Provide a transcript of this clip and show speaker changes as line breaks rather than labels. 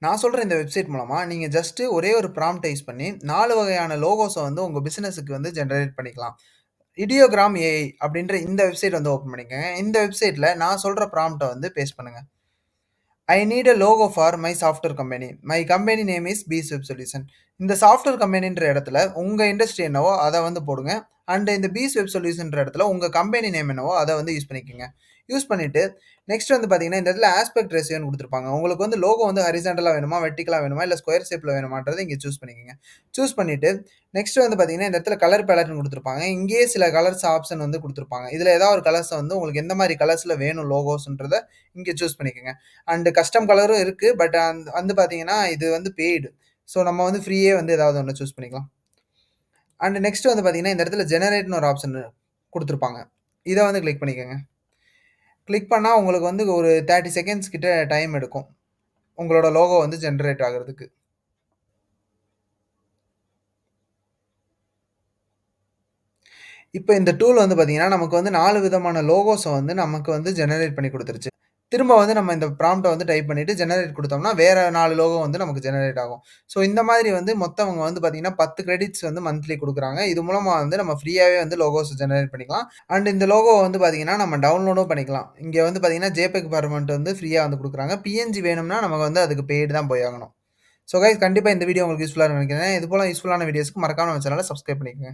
நான் சொல்ற இந்த வெப்சைட் மூலமா நீங்க ஜஸ்ட் ஒரே ஒரு ப்ராம்ப்ட்ட யூஸ் பண்ணி 4 வகையான லோகோஸ வந்து உங்க பிசினஸ்க்கு வந்து ஜெனரேட் பண்ணிக்கலாம். இடியோகிராம் ஏஐ அப்படின்ற இந்த வெப்சைட் வந்து ஓப்பன் பண்ணிக்கங்க. இந்த வெப்சைட்ல நான் சொல்ற ப்ராம்ப்ட்ட வந்து பேஸ்ட் பண்ணுங்க. I need a logo for my software company. My company name is peace web solution. இந்த சாஃப்ட்வேர் கம்பெனின்ற இடத்துல உங்க இண்டஸ்ட்ரி என்னவோ அத வந்து போடுங்க. அண்ட் இந்த பீஸ் வெப் சொல்யூஷன்ற இடத்துல உங்க கம்பெனி நேம் என்னவோ அத வந்து யூஸ் பண்ணிக்கங்க. யூஸ் பண்ணிட்டு நெக்ஸ்ட் வந்து பார்த்தீங்கன்னா, இந்த இடத்துல ஆஸ்பெக்ட் ரேஷியோன்னு குடுத்துருப்பாங்க. உங்களுக்கு வந்து லோகோ வந்து ஹாரிசான்டலா வேணுமா, வெர்டிகலா வேணுமா, இல்ல ஸ்கொயர் ஷேப்ல வேணுமான்றத இங்க சூஸ் பண்ணிக்கங்க. சூஸ் பண்ணிட்டு நெக்ஸ்ட் வந்து பார்த்தீங்கன்னா, இந்த இடத்துல கலர் பேலட்ன்னு குடுத்துருப்பாங்க. இங்கேயே சில கலர்ஸ் ஆப்ஷன் வந்து குடுத்துருப்பாங்க. இதுல ஏதாவது ஒரு கலர்ஸ வந்து உங்களுக்கு எந்த மாரி கலர்ஸ்ல வேணும் லோகோஸ்ன்றத இங்க சூஸ் பண்ணிக்கங்க. அண்ட் கஸ்டம் கலரும் இருக்கு. பட் வந்து பார்த்தீங்கன்னா, இது வந்து பெய்டு. ஸோ நம்ம வந்து ஃப்ரீயே வந்து ஏதாவது ஒண்ணு சூஸ் பண்ணிக்கலாம். அண்ட் நெக்ஸ்ட் வந்து பார்த்தீங்கன்னா, இந்த இடத்துல ஜெனரேட்ன்னு ஒரு ஆப்ஷன் குடுத்துருப்பாங்க. இத வந்து கிளிக் பண்ணிக்கங்க. கிளிக் பண்ணா உங்களுக்கு வந்து ஒரு 30 செகண்ட்ஸ் கிட்ட டைம் எடுக்கும். உங்களோட லோகோ வந்து ஜெனரேட் ஆகுறதுக்கு. இப்ப இந்த டூல் வந்து பார்த்தீங்கன்னா, நமக்கு வந்து 4 விதமான லோகோஸ வந்து நமக்கு வந்து ஜெனரேட் பண்ணி குடுத்துருச்சு. திரும்ப வந்து நம்ம இந்த ப்ராம்ப்ட்ட வந்து டைப் பண்ணிட்டு ஜெனரேட் குடுத்தோம்னா, வேற 4 லோகோ வந்து நமக்கு ஜெனரேட் ஆகும். ஸோ இந்த மாதிரி வந்து மொத்தம் அவங்க வந்து பார்த்தீங்கன்னா, 10 கிரெடிட்ஸ் வந்து மந்த்லி குடுக்குறாங்க. இது மூலமா வந்து நம்ம ஃப்ரீயாவே வந்து லோகோஸ் ஜெனரேட் பண்ணிக்கலாம். அண்ட் இந்த லோகோவ வந்து பார்த்தீங்கன்னா, நம்ம டவுன்லோடும் பண்ணிக்கலாம். இங்க வந்து பார்த்தீங்கன்னா, ஜேபிஇஜி ஃபார்மேட் வந்து ஃப்ரீயா வந்து குடுக்குறாங்க. பிஎன்ஜி வேணும்னா நமக்கு வந்து அதுக்கு பெய்டு தான் போய் ஆகணும். ஸோ கைஸ் கண்டிப்பா இந்த வீடியோ உங்களுக்கு யூஸ்ஃபுல்லா இருக்கும்னு நெனைக்கிறேன். இது போல யூஸ்ஃபுல்லான வீடியோஸ்க்கு மறக்காம நம்ம சேனல சப்ஸ்கிரைப் பண்ணிக்கங்க.